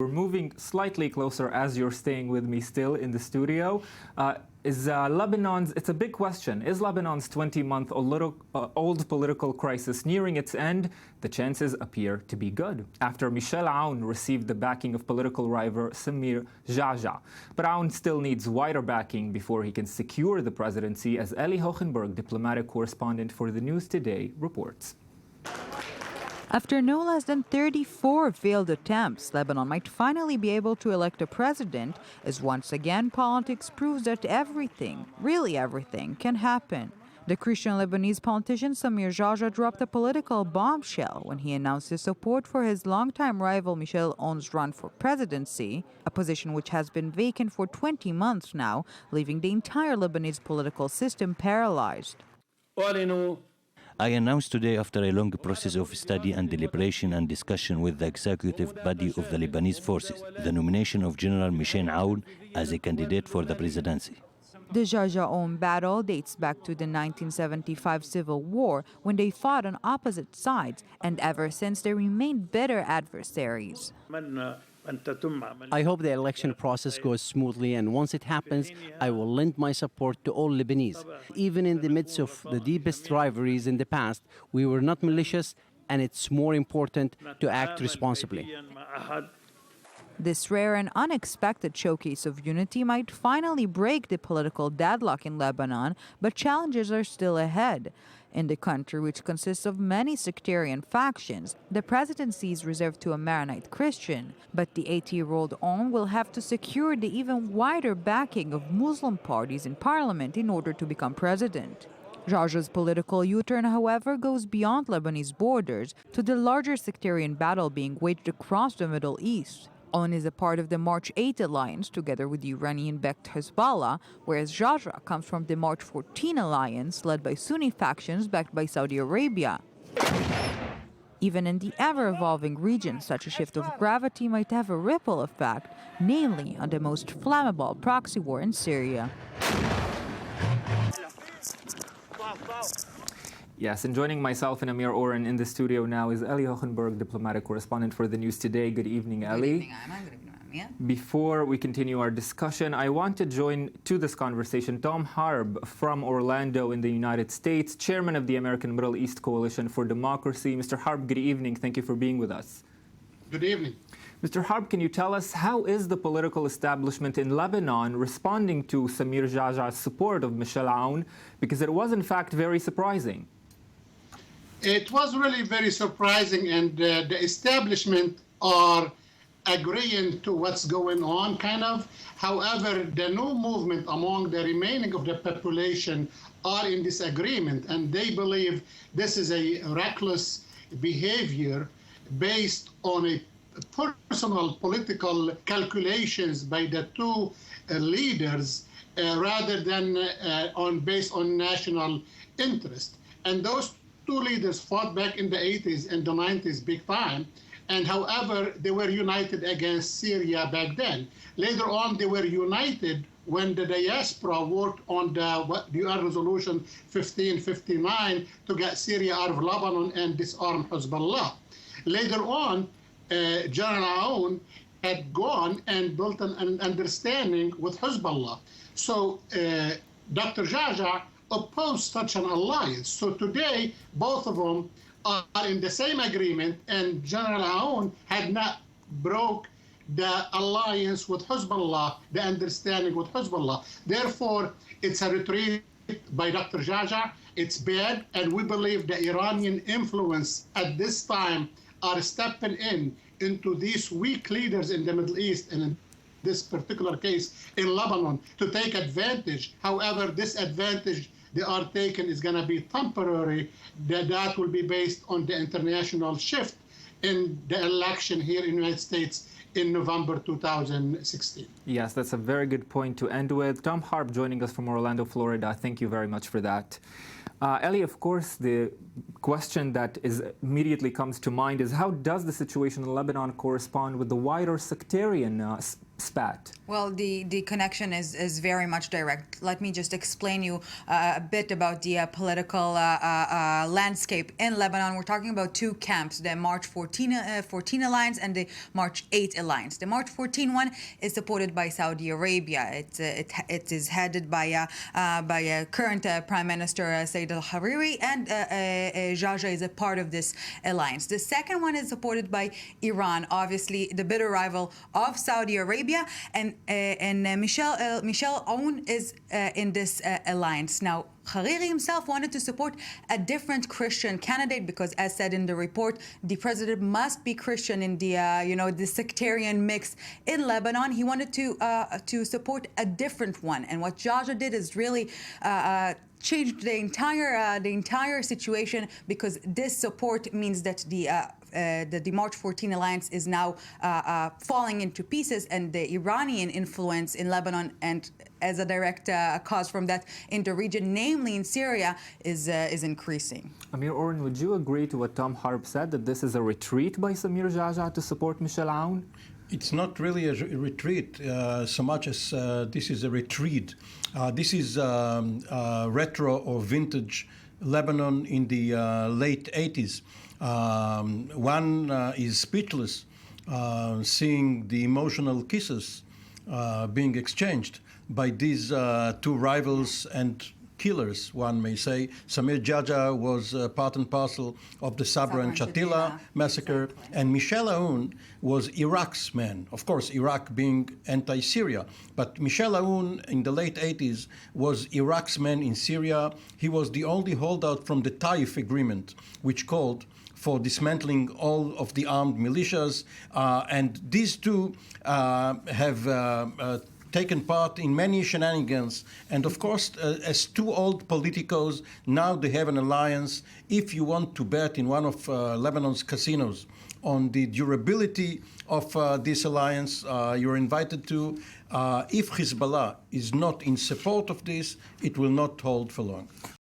We're moving slightly closer as you're staying with me still in the studio. It's a big question. Is Lebanon's 20-month-old political crisis nearing its end? The chances appear to be good, after Michel Aoun received the backing of political rival Samir Jaja. But Aoun still needs wider backing before he can secure the presidency, as Eli Hohenberg, diplomatic correspondent for the News Today, reports. After no less than 34 failed attempts, Lebanon might finally be able to elect a president, as once again politics proves that everything, really everything, can happen. The Christian Lebanese politician Samir Jaja dropped a political bombshell when he announced his support for his longtime rival Michel Aoun's run for presidency, a position which has been vacant for 20 months now, leaving the entire Lebanese political system paralyzed. I announced today, after a long process of study and deliberation and discussion with the executive body of the Lebanese forces, the nomination of General Michel Aoun as a candidate for the presidency. The Jaja-Aoun battle dates back to the 1975 Civil War, when they fought on opposite sides, and ever since they remained bitter adversaries. I hope the election process goes smoothly, and once it happens, I will lend my support to all Lebanese. Even in the midst of the deepest rivalries in the past, we were not malicious, and it's more important to act responsibly. This rare and unexpected showcase of unity might finally break the political deadlock in Lebanon, but challenges are still ahead. In the country, which consists of many sectarian factions, the presidency is reserved to a Maronite Christian, but the 80-year-old Aoun will have to secure the even wider backing of Muslim parties in parliament in order to become president. Jaja's political U-turn, however, goes beyond Lebanese borders to the larger sectarian battle being waged across the Middle East. Aoun is a part of the March 8 alliance, together with the Iranian-backed Hezbollah, whereas Jaja comes from the March 14 alliance, led by Sunni factions backed by Saudi Arabia. Even in the ever-evolving region, such a shift of gravity might have a ripple effect, namely on the most flammable proxy war in Syria. Yes, and joining myself and Amir Oren in the studio now is Eli Hohenberg, diplomatic correspondent for the News Today. Good evening, Eli. Good evening, Ayman. Good evening, Amir. Before we continue our discussion, I want to join to this conversation Tom Harb from Orlando in the United States, chairman of the American Middle East Coalition for Democracy. Mr. Harb, good evening. Thank you for being with us. Good evening. Mr. Harb, can you tell us how is the political establishment in Lebanon responding to Samir Jaja's support of Michel Aoun? Because it was, in fact, very surprising. It was really very surprising, and the establishment are agreeing to what's going on, kind of. However, the new movement among the remaining of the population are in disagreement, and they believe this is a reckless behavior based on a personal political calculations by the two leaders rather than based on national interest. And those two leaders fought back in the 80s and the 90s big time, and however, they were united against Syria back then. Later on, they were united when the diaspora worked on the UN Resolution 1559 to get Syria out of Lebanon and disarm Hezbollah. Later on, General Aoun had gone and built an understanding with Hezbollah. So Dr. Jaja opposed such an alliance. So today, both of them are in the same agreement, and General Aoun had not broke the alliance with Hezbollah, the understanding with Hezbollah. Therefore, it's a retreat by Dr. Jaja. It's bad, and we believe the Iranian influence at this time are stepping into these weak leaders in the Middle East, and in this particular case in Lebanon, to take advantage. However, this advantage they are taking is going to be temporary. That will be based on the international shift in the election here in the United States in November 2016. Yes, that's a very good point to end with. Tom Harb joining us from Orlando, Florida. Thank you very much for that. Eli, of course, the question that immediately comes to mind is how does the situation in Lebanon correspond with the wider sectarian spat? Well, the connection is very much direct. Let me just explain you a bit about the political landscape in Lebanon. We're talking about two camps, the March 14 Alliance and the March 8 Alliance. The March 14 one is supported by Saudi Arabia. It is headed by current Prime Minister Said al-Hariri, and Jaja is a part of this alliance. The second one is supported by Iran, obviously the bitter rival of Saudi Arabia, and Michel Aoun is in this alliance. Now, Hariri himself wanted to support a different Christian candidate because, as said in the report, the president must be Christian in the the sectarian mix in Lebanon. He wanted to support a different one, and what Jaja did is really changed the entire situation, because this support means that the March 14 alliance is now falling into pieces, and the Iranian influence in Lebanon, and as a direct cause from that in the region, namely in Syria, is increasing. Amir Oren, would you agree to what Tom Harb said, that this is a retreat by Samir Jaja to support Michel Aoun? It's not really a retreat so much as this is a retreat. This is retro or vintage Lebanon in the late 80s. One is speechless seeing the emotional kisses being exchanged by these two rivals and killers, one may say. Samir Jaja was part and parcel of the Sabra and Shatila massacre, and Michel Aoun was Iraq's man. Of course, Iraq being anti-Syria, but Michel Aoun in the late 80s was Iraq's man in Syria. He was the only holdout from the Taif agreement, which called for dismantling all of the armed militias, and these two have taken part in many shenanigans. And of course, as two old politicos, now they have an alliance. If you want to bet in one of Lebanon's casinos on the durability of this alliance, you're invited to. If Hezbollah is not in support of this, it will not hold for long.